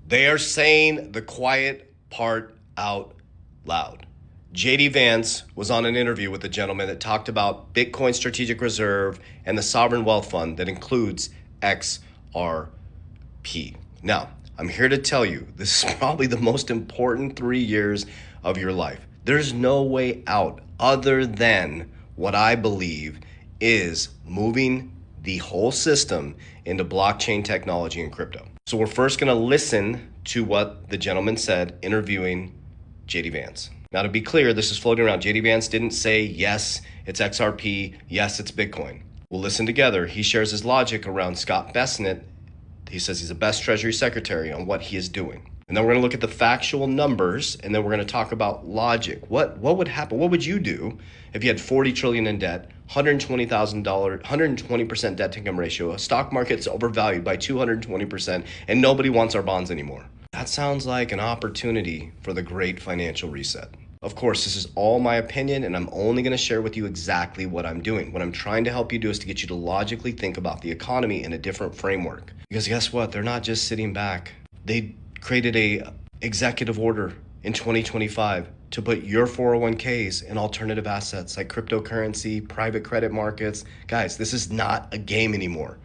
They are saying the quiet part out loud. JD Vance was on an interview with a gentleman that talked about Bitcoin Strategic Reserve and the Sovereign Wealth Fund that includes XRP. Now, I'm here to tell you this is probably the most important 3 years of your life. There's no way out other than what I believe is moving the whole system into blockchain technology and crypto. So we're first going to listen to what the gentleman said interviewing JD Vance. Now, to be clear, this is floating around. JD Vance didn't say, yes, it's XRP, yes, it's Bitcoin. We'll listen together. He shares his logic around Scott Bessent. He says he's the best Treasury Secretary on what he is doing. And then we're going to look at the factual numbers, and then we're going to talk about logic. What would happen? What would you do if you had $40 trillion in debt, $120,000, 120% debt to income ratio, a stock market's overvalued by 220%, and nobody wants our bonds anymore? That sounds like an opportunity for the great financial reset. Of course, this is all my opinion, and I'm only going to share with you exactly what I'm doing. What I'm trying to help you do is to get you to logically think about the economy in a different framework. Because guess what? They're not just sitting back. They created a executive order in 2025 to put your 401ks in alternative assets like cryptocurrency, private credit markets. Guys, this is not a game anymore.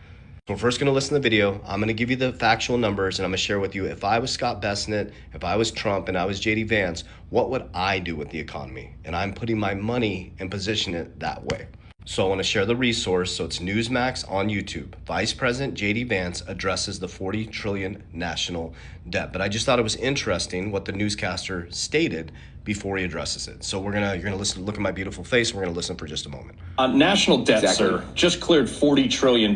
So we're first going to listen to the video. I'm going to give you the factual numbers, and I'm going to share with you, if I was Scott Bessent, if I was Trump, and I was JD Vance, what would I do with the economy? And I'm putting my money and position it that way. So I want to share the resource. So it's Newsmax on YouTube. Vice President JD Vance addresses the 40 trillion national debt. But I just thought it was interesting what the newscaster stated before he addresses it. So you're gonna listen, look at my beautiful face. We're gonna listen for just a moment. National debt, sir, just cleared $40 trillion.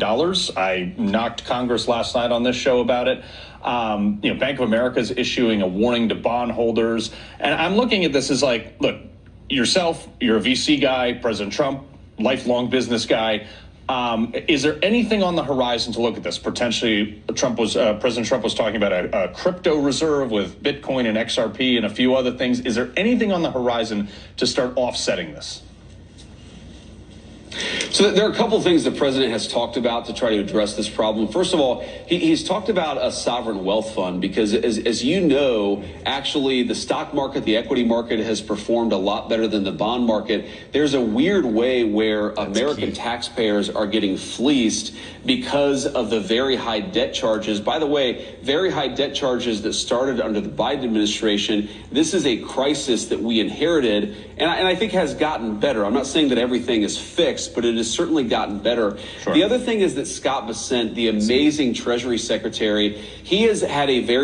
I knocked Congress last night on this show about it. Bank of America is issuing a warning to bondholders. And I'm looking at this as like, look, yourself, you're a VC guy, President Trump, lifelong business guy. Is there anything on the horizon to look at this? Potentially, President Trump was talking about a crypto reserve with Bitcoin and XRP and a few other things. Is there anything on the horizon to start offsetting this? So there are a couple of things the president has talked about to try to address this problem. First of all, he's talked about a sovereign wealth fund because, as you know, actually the stock market, the equity market has performed a lot better than the bond market. There's a weird way where American taxpayers are getting fleeced because of the very high debt charges. By the way, very high debt charges that started under the Biden administration. This is a crisis that we inherited, and I think has gotten better. I'm not saying that everything is fixed, but it has certainly gotten better. Sure. The other thing is that Scott Bessent, the amazing Treasury Secretary, he has had a very